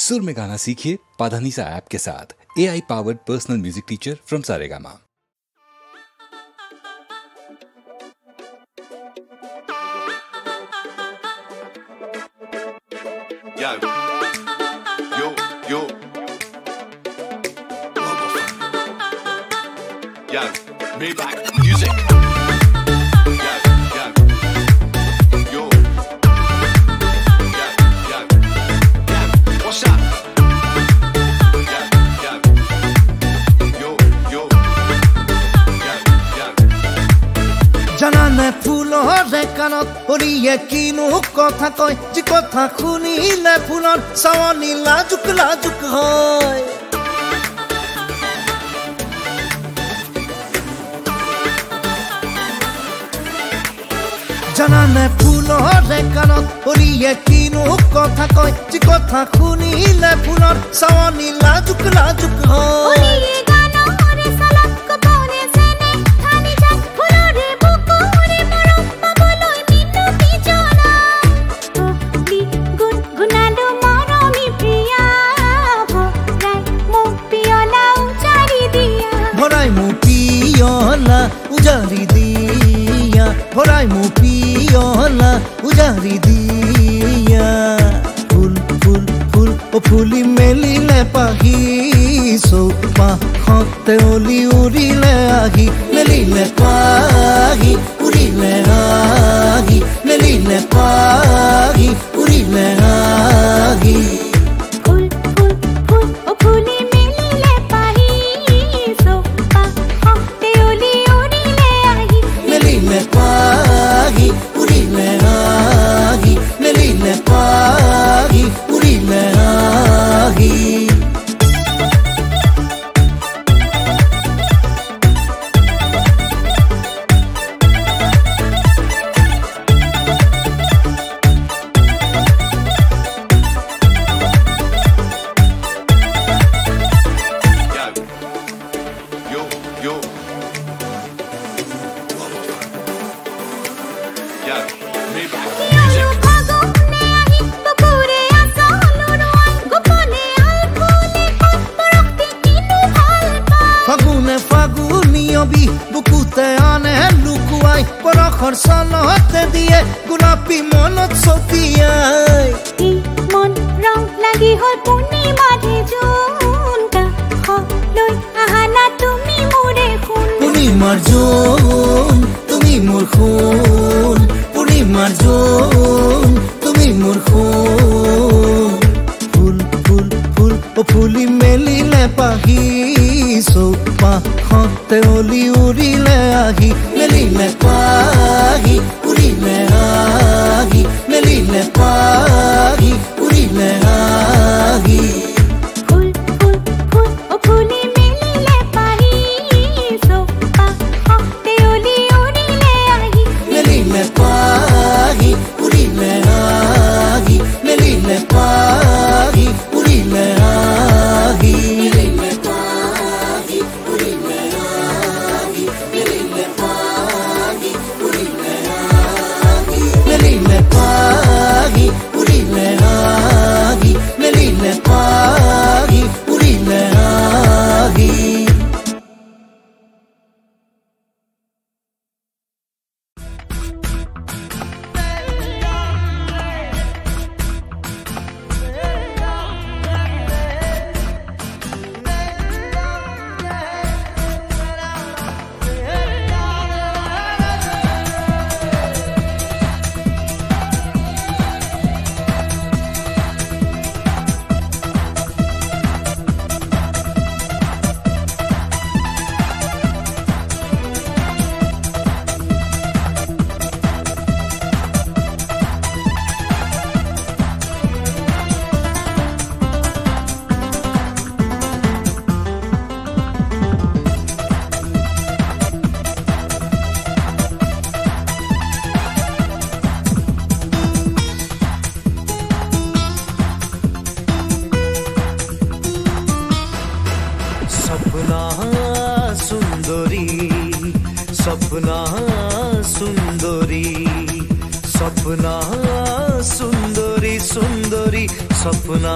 सुर में गाना सीखिए पाधानीसा ऐप के साथ। AI powered personal music teacher from Saregama. Yo, yo, yo. Yo, Maybach music. Yo, yo, yo. Yo, yo, yo. What's up? Yo, yo, yo, yo. Yo, yo. জানানে ফুলৰে কাণত পৰিয়ে কিনো কথা কয় যি কথা শুনিলে ফুলৰ চাৱনি লাজুক লাজুক হয় জানানে ফুলৰে কাণত পৰিয়ে কিনো কথা কয় যি কথা শুনিলে ফুলৰ চাৱনি লাজুক লাজুক হয় उजारी दिया भराई मु पियोला उजारी दिया फूल फूल फूल ओ फूली मेलिले पाही सोपा खते ओली उड़िले आही मेलिले पाही उड़िले आही मेलिले पाही उड़िले आही বুকুতে আনে লুকুৱাই পৰখৰ চলতে দিয়ে গোলাপী মনত ছটিয়াই মন ৰং লাগি হ'ল পূৰ্ণিমাৰে জোন কাষলৈ আহা না তুমি মোৰে খুন পূৰ্ণিমাৰ জোন তুমি মোৰ খুন পূৰ্ণিমাৰ জোন তুমি মোৰ খুন ফুল ফুল ফুল ও ফুলি মেলিলে পাহি সোপা খতে ওলি উড়িলে আহি মেলিলে পাহি উড়িলে আহি মেলিলে পাহি উড়িলে আহি ফুল ফুল ফুল ও ফুলি মেলিলে পাহি সোপা খতে ওলি উড়িলে আহি মেলিলে পাহি উড়িলে আহি মেলিলে পাহি উড়িলে আহি सपना सुंदरी सपना सुंदरी सुंदरी सुंदरी सपना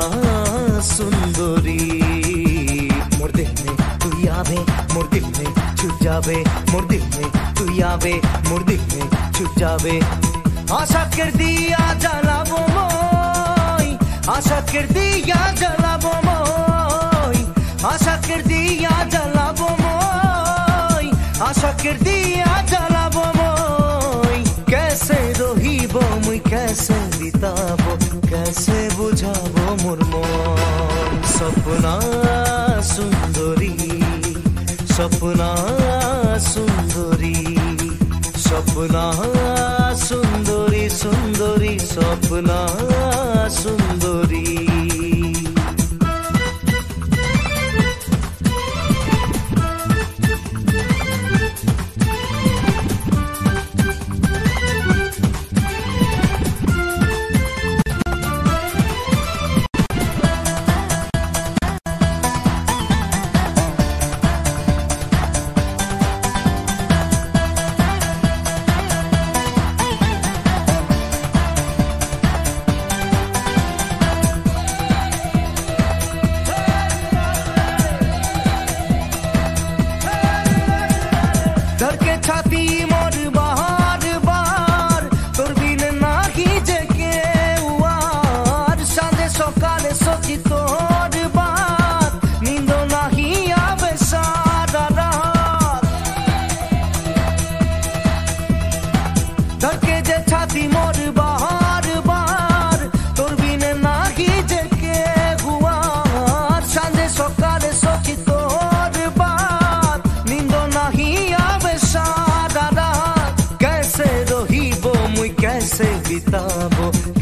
सुंदरी मोर दिल में तू आवे मोर दिल में छुप जावे मोर दिल में तू आवे मोर दिल में छुप जावे आशा कर दिया जलाबो मोय आशा कर दिया जलाबो मोय आशा कर दिया जलाबो मोय आशा कर दिया जलाबो मोय कैसे रहिबो मुई कैसे बिताबो कैसे बुझाबो मोर मन सपना सुंदरी सपना सुंदरी सपना सुंदरी सुंदरी सपना सुंदरी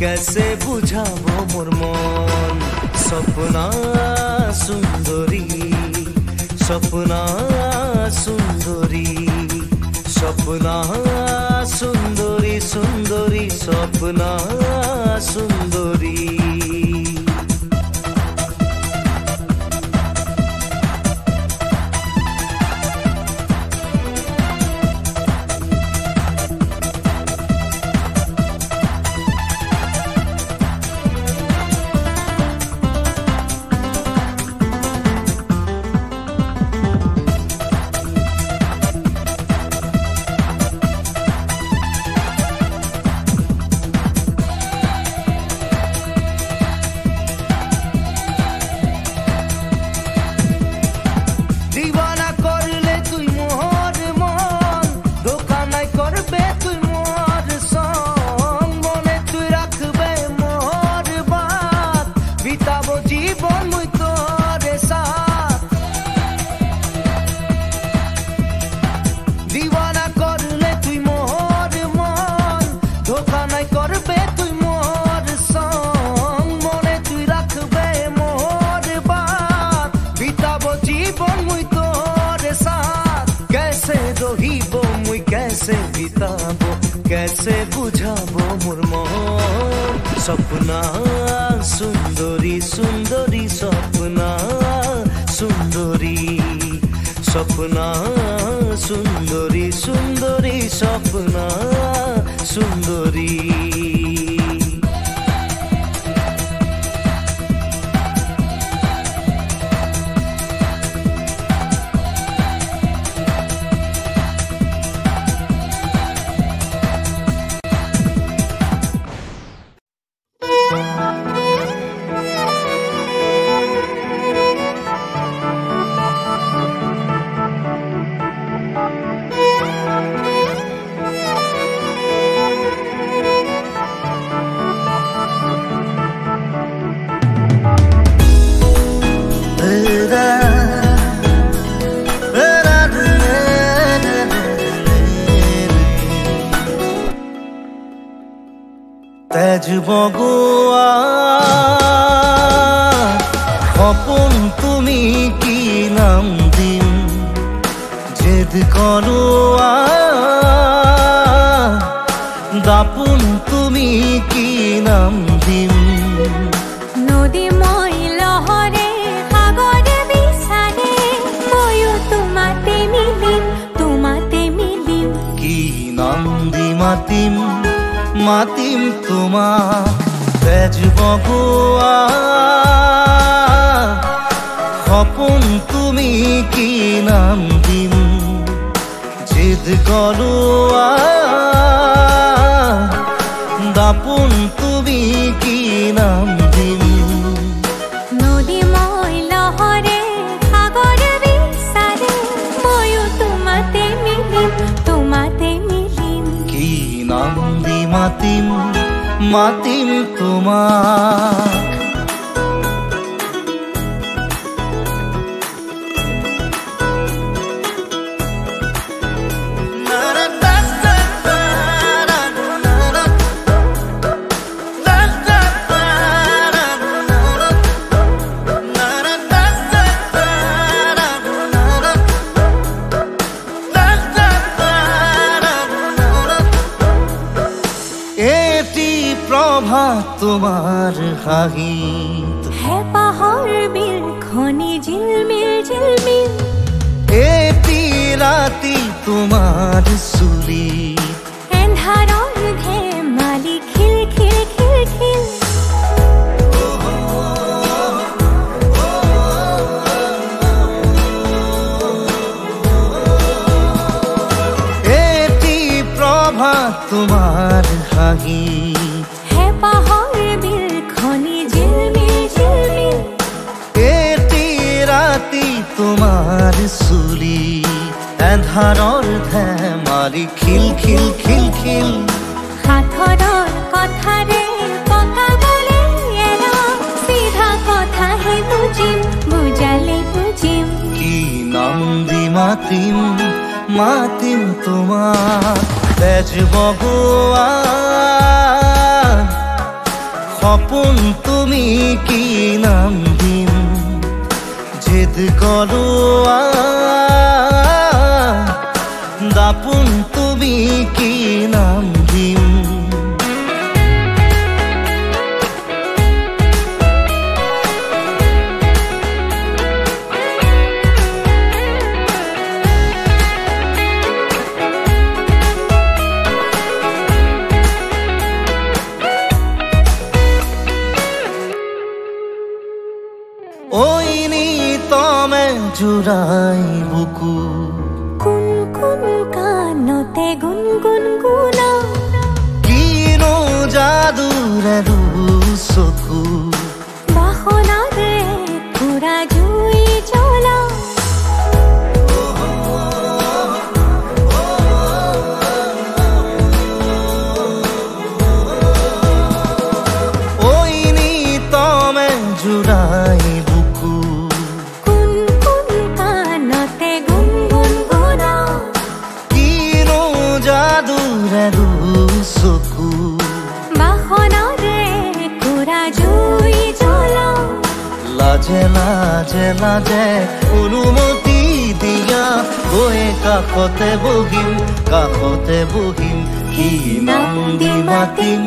कैसे बुझाबो मोर मन सपना सुंदरी सपना सुंदरी सपना सुंदरी सुंदरी सपना सुंदरी कैसे बुझाबो मोर मन सपना सुंदरी सुंदरी सपना सुंदरी सपना सुंदरी सुंदरी सपना सुंदरी তেজ বগুয়া খপন তুমি কি নাম দিম জেদ করুয়া দাপুন তুমি কি নাম দিম নদী মই লহরে সাগরে বিচারে ময়ো তোমাতে মিলিম কি নাম দি মাতিম মাতিম তোমাক তেজ বগোৱা সপোন তুমি কি নাম দিম জিদ কৰোৱা দাপোন তুমি কি নাম দিম নদী মই লহৰে সাগৰ বিচাৰে ময়ো তোমাতে মিলিম কি নাম দি মাতিম তোমাক তোমাৰ হাঁহিত হেঁপাহৰ বিলখনি জিলমিল এটি ৰাতি তোমাৰ চুলিত এন্ধাৰৰ ধেমালি খিল এটি প্ৰভাত তোমাৰ হাঁহিত হেঁপাহৰ বিলখনি জিলমিল এটি ৰাতি তোমাৰ চুলি এন্ধাৰৰ ধেমালি খিল সাঁথৰৰ কথাৰে পকাবলে এৰা চিধা কথাহে বুজালে বুজিম কি নাম দি মাতিম তোমাক তেজ বগোৱা সপোন তুমি কি নাম দিম জিদ কৰোৱা দাপোন তুমি কি নাম দিম জুৰাই বুকু কোন কানতে গুনগুন গুনা কিনো যাদুৰে চকু বাসনাৰে পুৰা জুই জ্বলা ঐ নিতমে জুৰাই চকু বাসনাৰে পুৰা জুই জ্বলা লাজে অনুমতি দিয়া গৈ কাষতে বহিম কি নাম দি মাতিম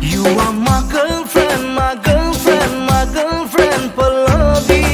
You are my girlfriend, Pallavi.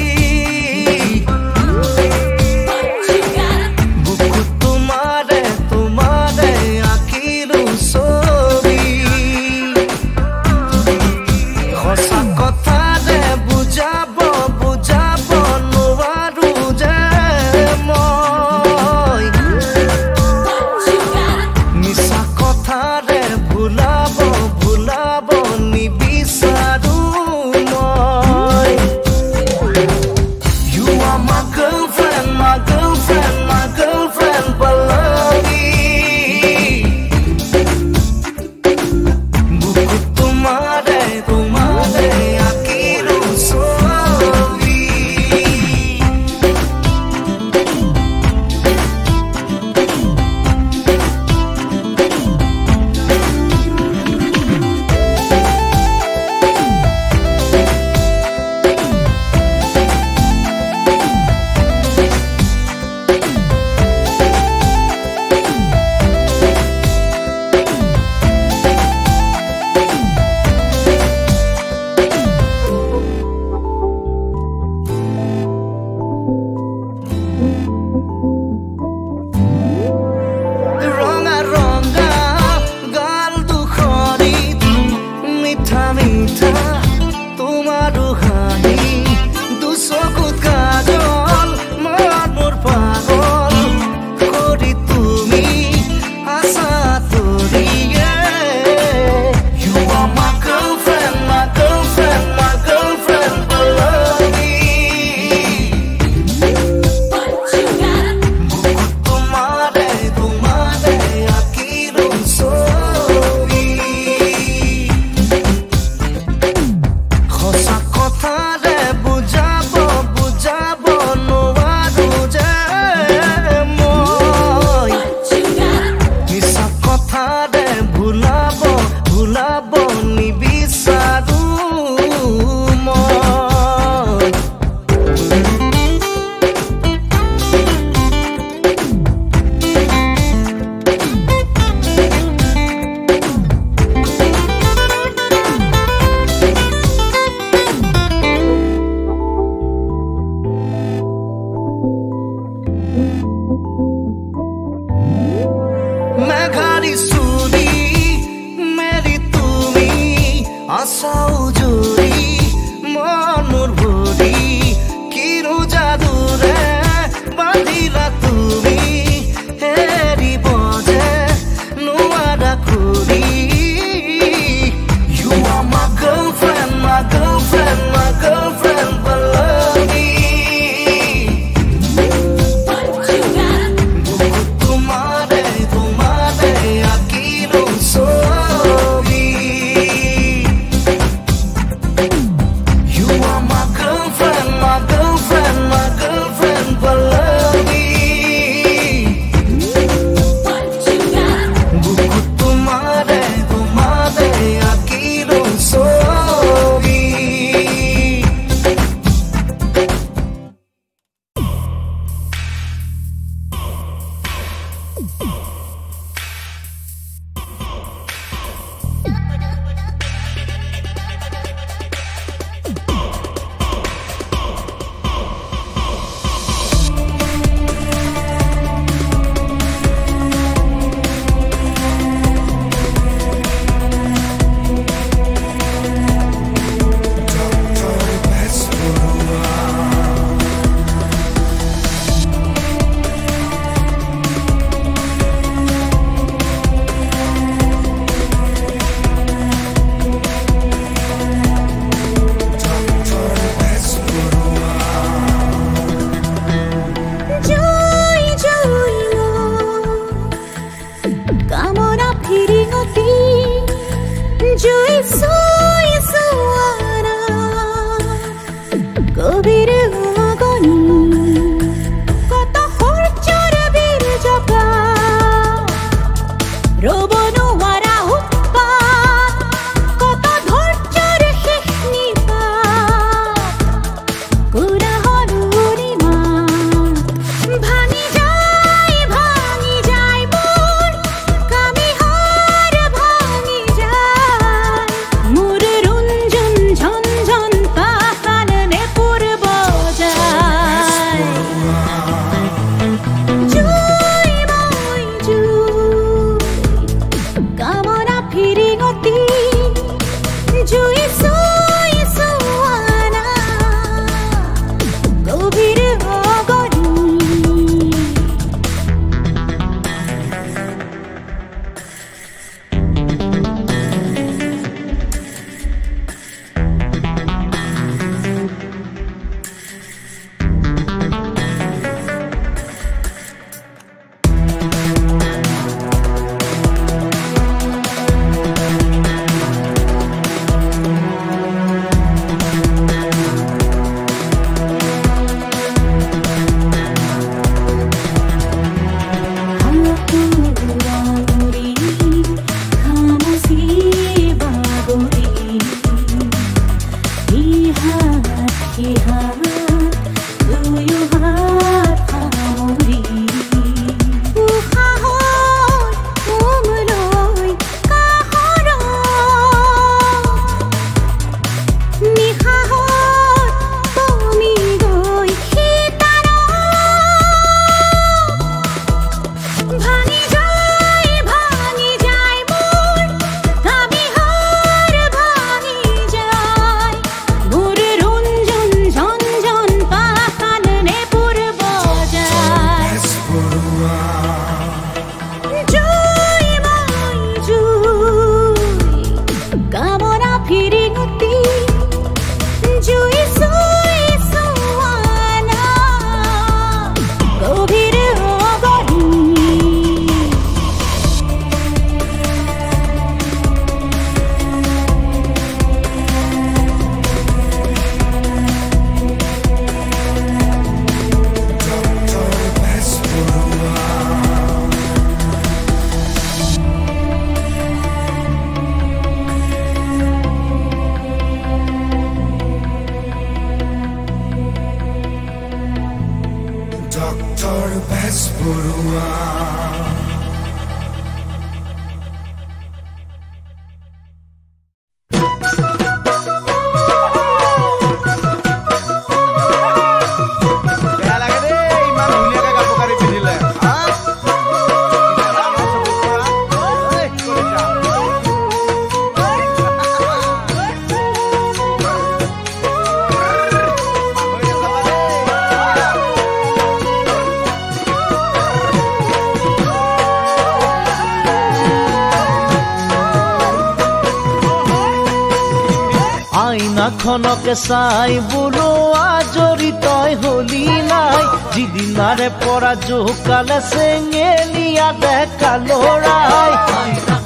খনকে চাই বোলো আজৰি তই হলি নাই যিদিনাৰে পৰা জোকালে চেঙেলিয়া ডেকা লৰাই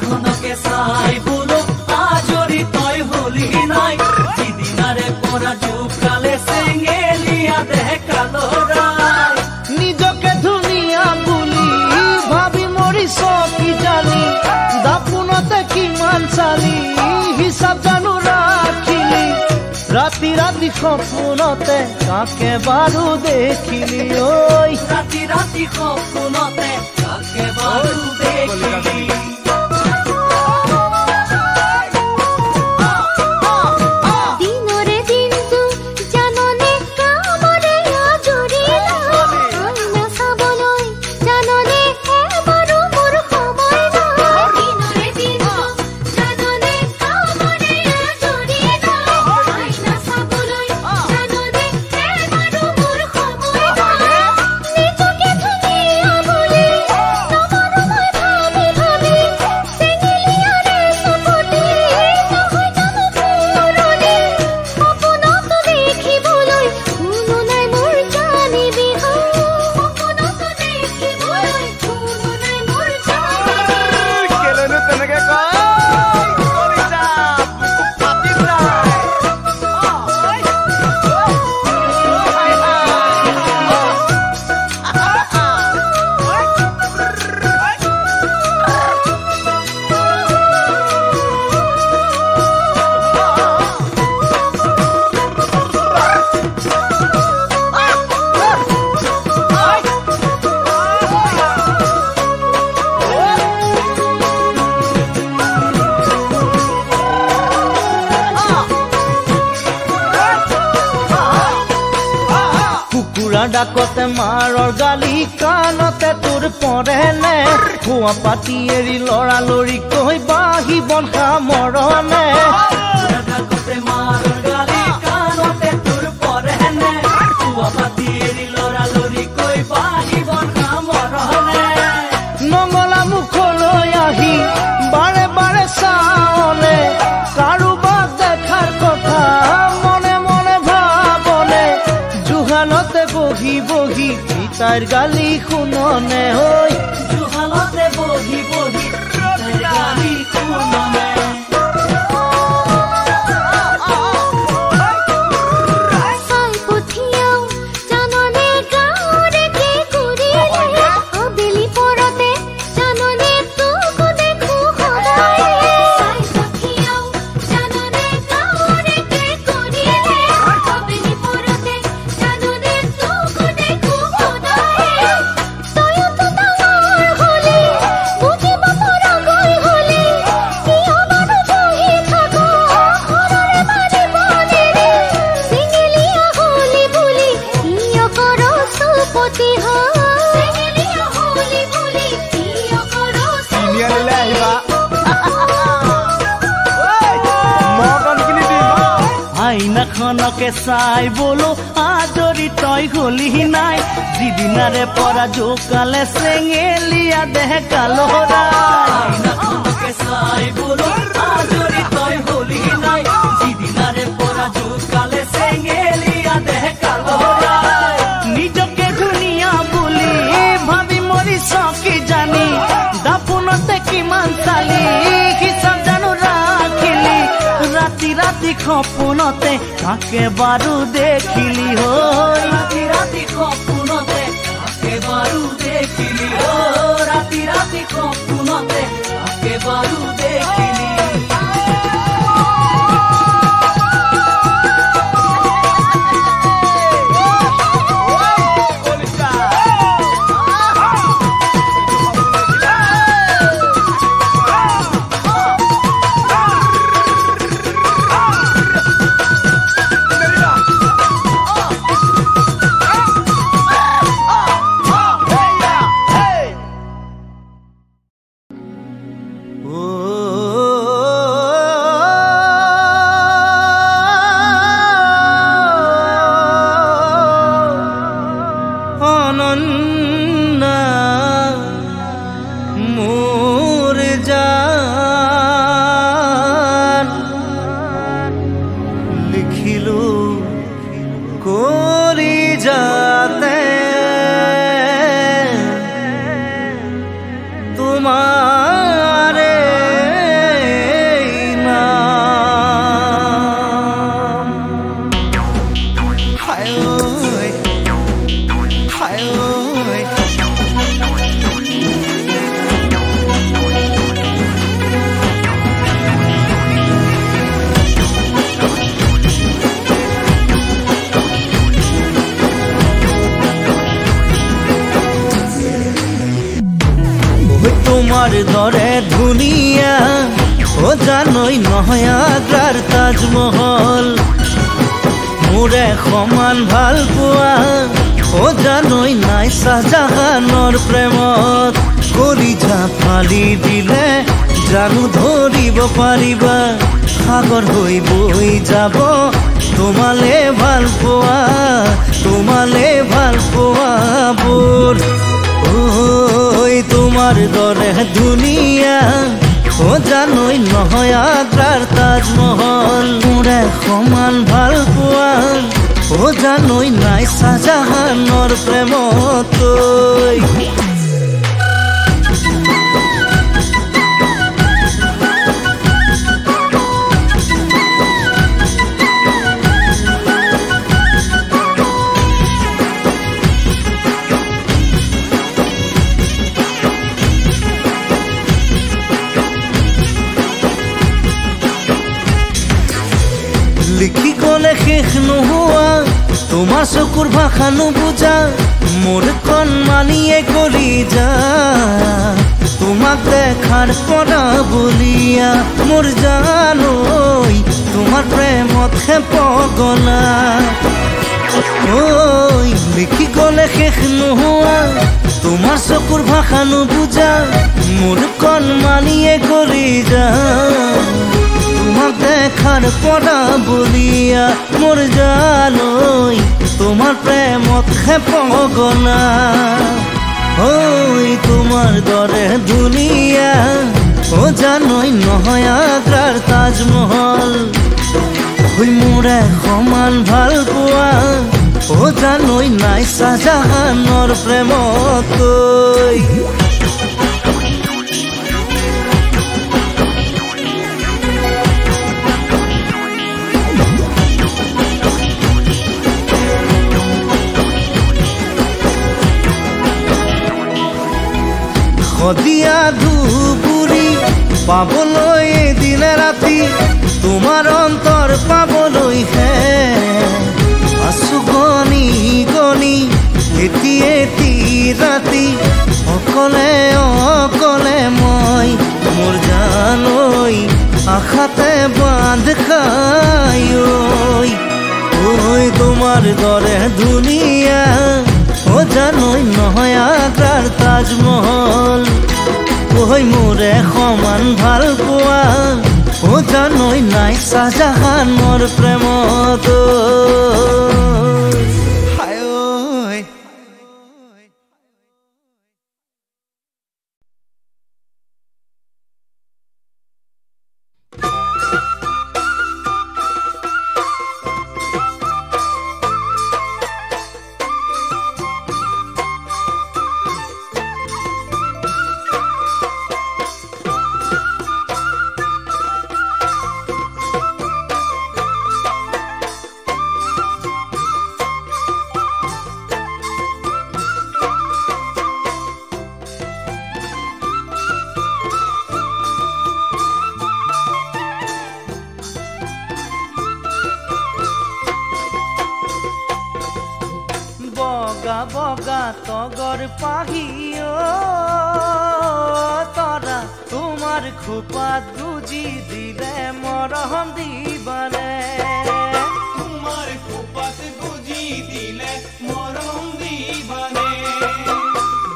খনকে চাই বোলো আজৰি তই হলি নাই যিদিনাৰে পৰা জোকালে চেঙেলিয়া ডেকা লৰাই নিজকে ধুনীয়া বুলি ভাবি মৰিছ কি জানি দাপোনতে কিমান চালি হিচাপ জানো ৰাখিলি ৰাতি ৰাতি সপোনতে কাকে বাৰু দেখিলি ঐ ৰাতি ৰাতি সপোনতে কাকে বাৰু ডাকতে মাৰৰ গালি কাণতে তোৰ পৰেনে খোৱা পাতি এৰি লৰালৰি কৈ বাহি বন্ধা মৰণে ডাকতে মাৰৰ গালি কাণতে তোৰ পৰেনে খোৱা পাতি এৰি লৰালৰি কৈ বাহি বন্ধা মৰণে নঙলা মুখলৈ আহি বাৰে বাৰে চাওনে কাৰোবাক দেখাৰ কথা মনে মনে ভাবনে জুহালতে বহি বহি পিতাৰ গালি শুননে হৈ জুহালতে বহি বহি পিতাৰ গালি শুননে আইনাখনকে চাই বোলো আদৰি তই হলি নাই যিদিনাৰে পৰা জোকালে চেঙেলীয়া দেহ কালৰা আইনাখনকে চাই বোলো আদৰি তই হলি নাই যিদিনাৰে পৰা জোকালে চেঙেলীয়া দেহ কালৰা নিজকে ধুনীয়া বুলি ভাবি মৰিছ কি জানি দাপোনতে কিমান চালি হিচাপ জানো ৰাখিলি ৰাতি ৰাতি সপোনতে কাকে বাৰু দেখিলি হৈ ৰাতি ৰাতি সপোনতে কাকে বাৰু দেখিলি ৰাতি ৰাতি সপোনতে কাকে বাৰু দেখিলি তোমাৰ দৰে ধুনীয়া ও জানই নহয় আগ্ৰাৰ তাজমহল মোৰে সমান ভাল পোৱা ও জানই নাই শাহজাহানৰ প্ৰেমত কলিজা ফালি দিলে জানো ধৰিব পাৰিবা সাগৰ হৈ বৈ যাব তোমালে ভাল পোৱা বোৰ ঐ তোমাৰ দৰে ধুনীয়া ও জানই নহয় আগ্ৰাৰ তাজমহল মোৰে সমান ভাল পোৱা ও জানই নাই শাহজাহানৰ প্ৰেমত লিখি গলে শেষ নোহোৱা তোমাৰ চকুৰ ভাষা নুবুজা মোৰ কণমানিয়ে কৰি যা তোমাক দেখাৰ পৰা বুলিয়া মোৰ জানৈ তোমাৰ প্ৰেমত হে পগলা ঐ লিখি গলে শেষ নোহোৱা তোমাৰ চকুৰ ভাষা নুবুজা মোৰ কণমানিয়ে কৰি যা তোমাক দেখাৰ পৰা বলিয়া মোৰ জালৈ তোমাৰ প্ৰেমত হে পগলা ঐ তোমাৰ দৰে ধুনীয়া ও জানৈ নহয় আগ্ৰাৰ তাজমহল ঐ মোৰে সমান ভাল পোৱা ও জানৈ নাই শাহজাহানৰ প্ৰেমতকৈ সদিয়া ধুবুৰী পাবলৈ দিন ৰাতি তোমাৰ অন্তৰ পাবলৈ হে আছো গনি গনি এটি ৰাতি অকলে অকলে মই মোৰ জানৈ আশাতে বান্ধ খাই ঐ তোমাৰ দৰে ধুনীয়া ও জানৈ নহয় আগ্ৰাৰ তাজমহল ঐ মোৰে সমান ভাল পোৱা ও জানৈ নাই শাহজাহানৰ প্ৰেমত বগা তগৰ পাহিও তৰা তোমাৰ খোপাত গুজি দিলে মৰম দিবানে তোমাৰ খোপাত গুজি দিলে মৰম দিবানে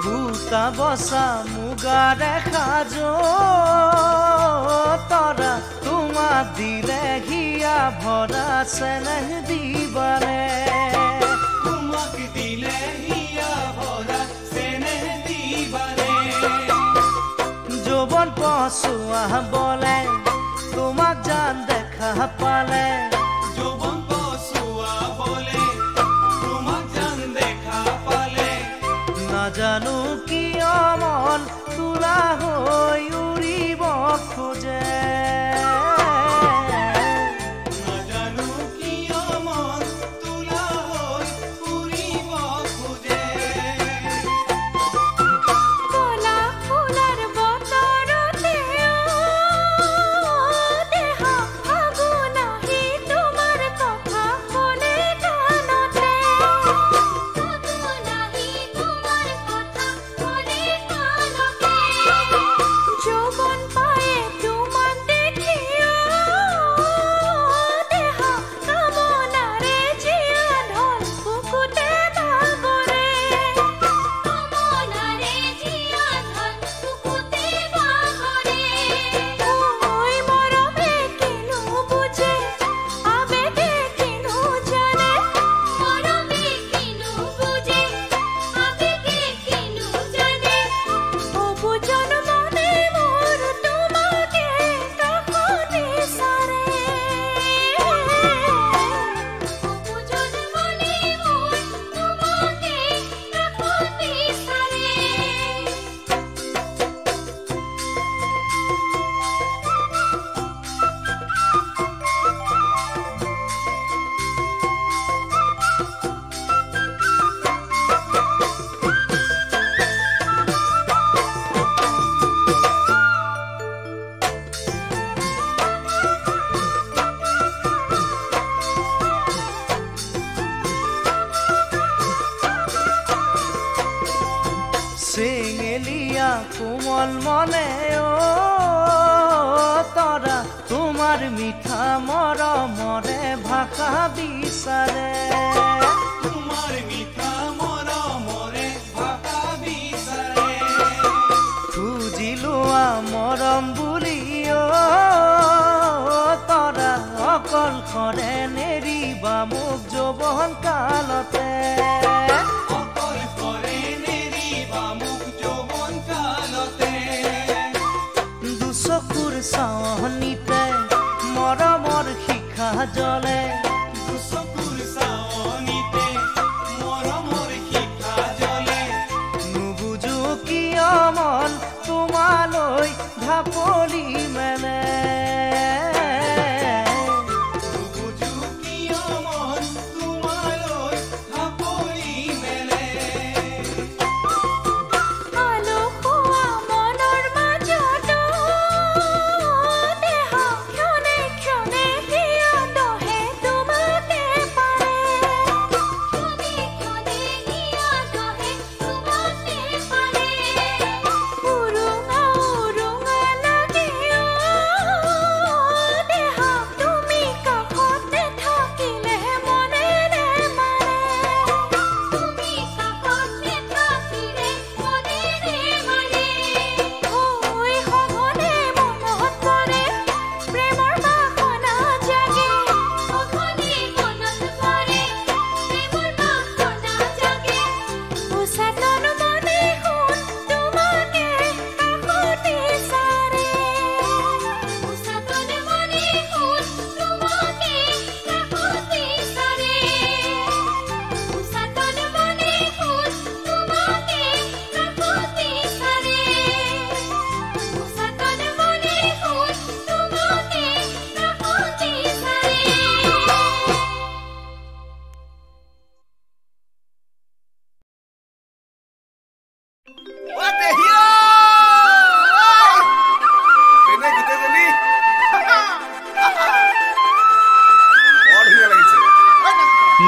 বুকা বসা মুগাৰে সাজো তৰা তোমাক দিলে হিয়া ভৰা চেনেহ দিবানে যৌবন পচুয়া বলে তোমাক জান দেখা পালে যৌবন পচুয়া বলে তোমাক জান দেখা পালে নাজানো কিয় মন তোলা হৈ উৰিব খোজে কোমল মনে তৰা তোমাৰ মিঠা মৰমৰে ভাষা বিচাৰে কৰে নেৰিবা মোক যৌৱন কালতে দুচকুৰ চাৱনিতে মৰমৰ শিখা জ্বলে নুবুজো কিয় মন তোমালৈ ঢাপলি মেলে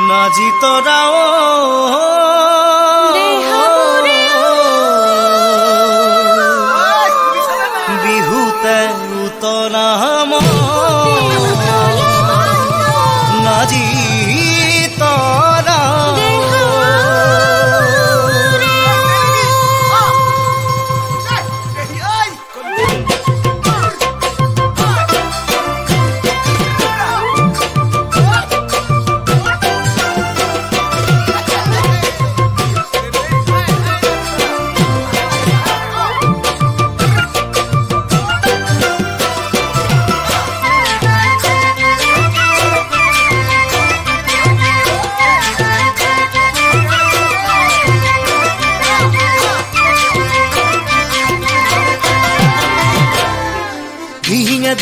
নাজি তৰাও বিহুতে উতৰা নাজি তৰা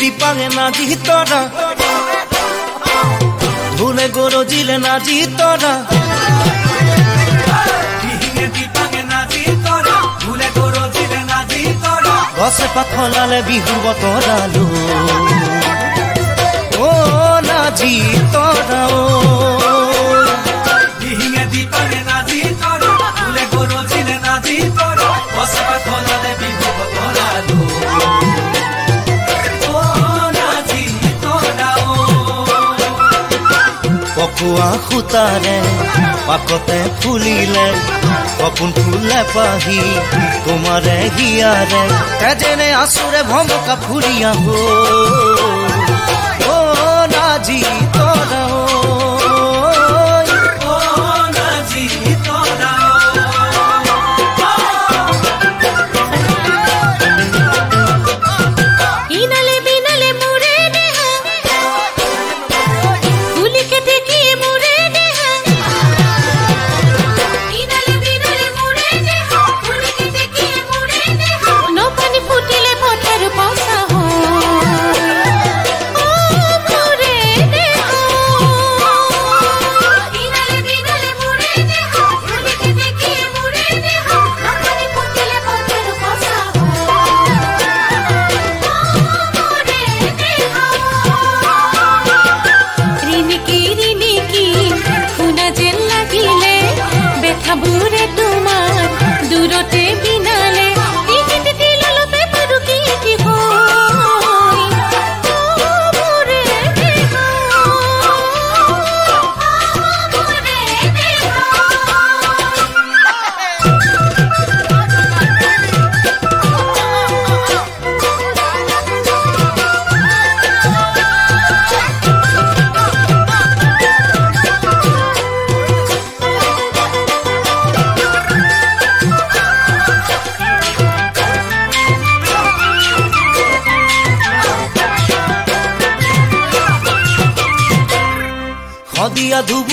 দীপাঙে নাজি তৰা ভুলে গৰজিলে নাজি তৰা গছে পাখলালে বিহু বতৰালো ও নাজি তৰা দিহিঙে দীপাঙে নাজি তৰা ভুলে গৰজিলে নাজি তৰা গছে পাখলালে বিহু বতৰালো পকুয়া খুতারে পাকতে ফুলিলে কপুন ফুলে পাহি তোমারে হিয়ারে তেজেনে আসুরে ভমকা ফুরিয়া হো ও নাজি তোরা ও নাজি তোরা ইনালে বিনালে মুরে দেহা ফুলিকে দেখি মুরে দেহা ইনালে বিনালে মুরে দেহা ফুলিকে দেখি মুরে দেহা নো পানি ফুটিলে পথার পাসা হয় ও মুরে দেহা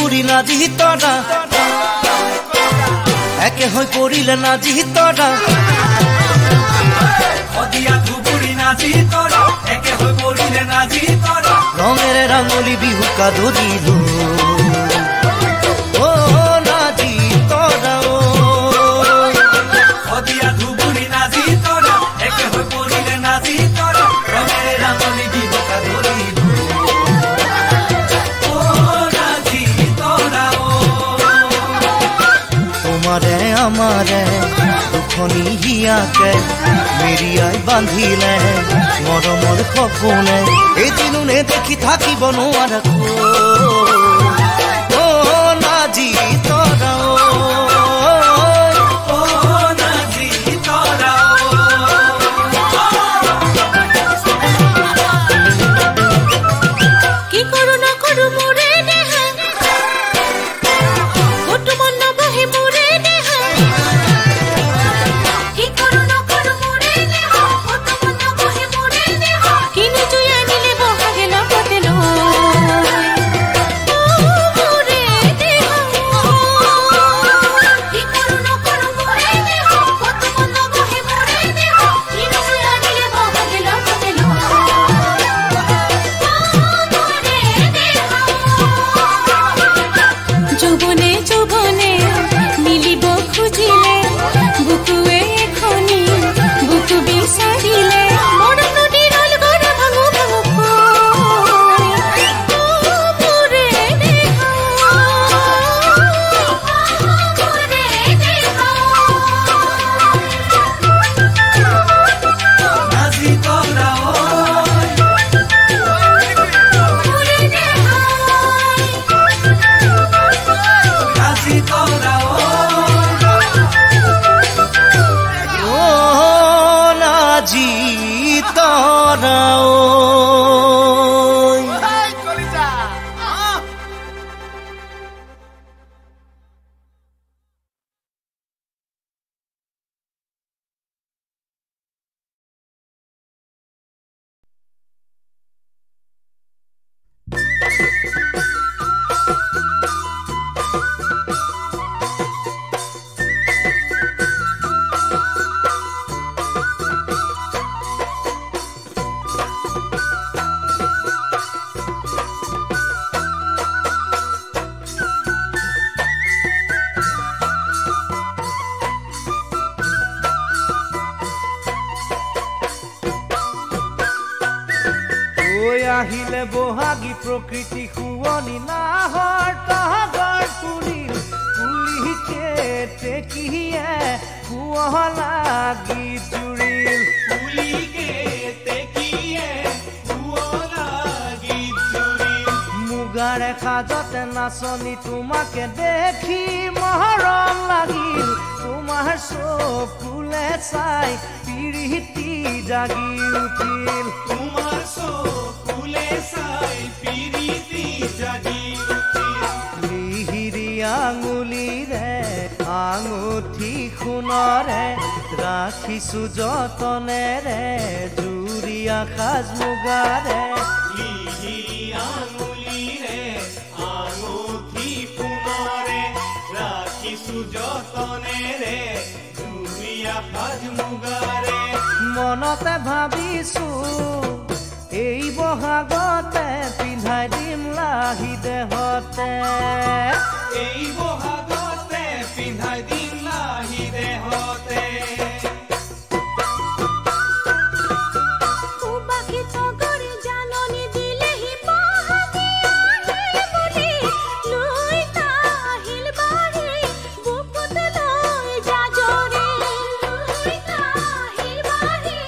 ধুবুৰী নাজি তৰা একে হৈ পৰিলে নাজি তৰা শদিয়া ধুবুৰী নাজি তৰা একে হৈ পৰিলে নাজি তৰা ৰঙেৰে ৰাঙলী বিহুকা ধৰিলো অ নাজি তৰা শদিয়া ধুবুৰী নাজি তৰা একে হৈ পৰিলে নাজি তৰা ৰঙেৰে ৰাঙলী বিহুকা ধৰিলো অ নাজি তৰা তোমাৰে আমাৰে দুখনি হিয়াকে মেৰিয়াই বান্ধিলে মৰমৰ সপোনে এদিনো নেদেখি থাকিব নোৱাৰা অ নাজি তৰা অ নাজি তৰা কি কৰো নকৰো মোৰে দেহ কতো মন নবহে মোৰে দেহ কি কৰো নকৰো মোৰে দেহ কতো মন নবহে মোৰে দেহ কিনি জুই আনিলে বহাগে লগতে লৈ মোৰে দেহ কি কৰো নকৰো মোৰে দেহ কতো মন নবহে মোৰে দেহ কিনি জুই আনিলে বহাগে লগতে লৈ যৌবনে যৌবনে মিলিব খুজিলে বুকুৱে এখনি বুকু বিচাৰিলে মৰম নদীৰ অলগৰ ভাঙো ভাঙো মোৰে দেহ নাজি তৰা নাজি তৰা অ নাজি তৰা আহিলে বহাগী প্ৰকৃতি শুৱনি নাহৰ তহৰ তুলিল তুলিকে টেকিয়ে শুৱলা গীত জুৰিল তুলিকে তেকিয়ে শুৱলা গীত জুৰিল মুগাৰে সাজতে নাচনি তোমাকে দেখি মহৰম লাগিল তোমাৰ চকুলে চাই পিৰিতি জাগি উঠিল তোমাৰ চকুলে চাই পিৰিতি জাগি উঠিল লিহিৰি আঙুলিৰে আঙুঠি সোণৰে ৰাখিছো যতনেৰে জুৰীয়া সাজ মুগাৰে লিহিৰি আঙুলিৰে আঙুঠি সোণৰে ৰাখিছো যতনেৰে জুৰীয়া সাজ মুগাৰে মনতে ভাবিছো এই বহাগতে পিন্ধাই দিম লাহি দেহতে এই বহাগতে পিন্ধাই দিম লাহি দেহতে বাকি তগৰে জাননী দিলেহি বহাগী আহিল বুলি লৈ আহিল বাৰী বুকুত লৈ জাজৰে লৈ আহিল বাৰী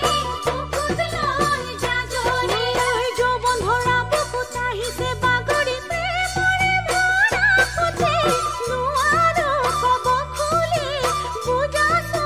বুকুত লৈ জাজৰে যৌৱন ধৰা বুকুত আহিছে বাগৰি প্ৰেমৰে ভৰা খুঁটি নোৱাৰো কব খুলি বুজাছো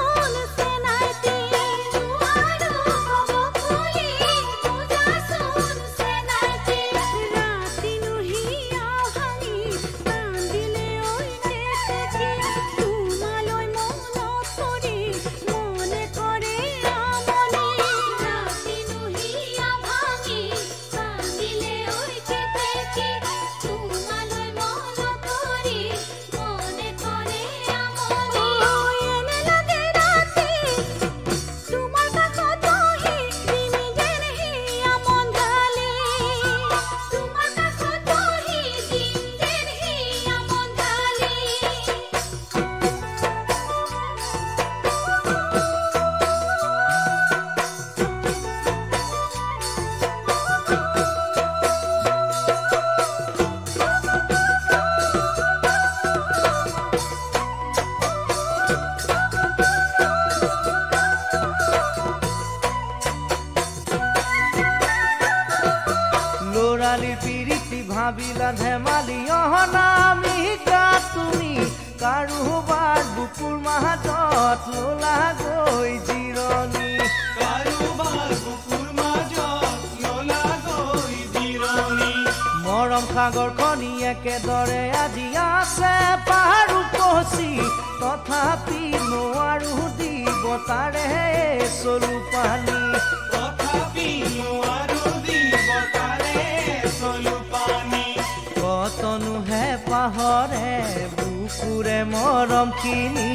ভাবিলা ধেমালি অনামিকা তুমি কাৰোবাৰ বুকুৰ মাজত লোলা গৈ জিৰণি মৰম সাগৰখনি একেদৰে আজি আছে পাৰো পচি তথাপি নোৱাৰো দিব তাৰে চলু পানী কতনুহে পাহৰে বুকুৰে মৰম খিনি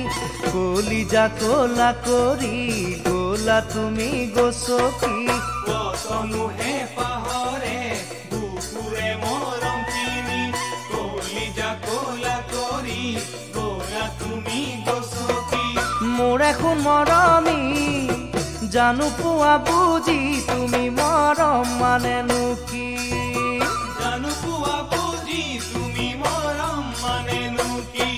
কলিজা কলা কৰি গলা তুমি গছকি কতনুহে পাহৰে বুকুৰে মৰম খিনি কলিজা কলা কৰি গলা তুমি গছকি মোৰ এখন মৰমী জানো পোৱা বুজি তুমি মৰম মানেনো কি জানো পোৱা বুজি তুমি মৰম মানেনো কি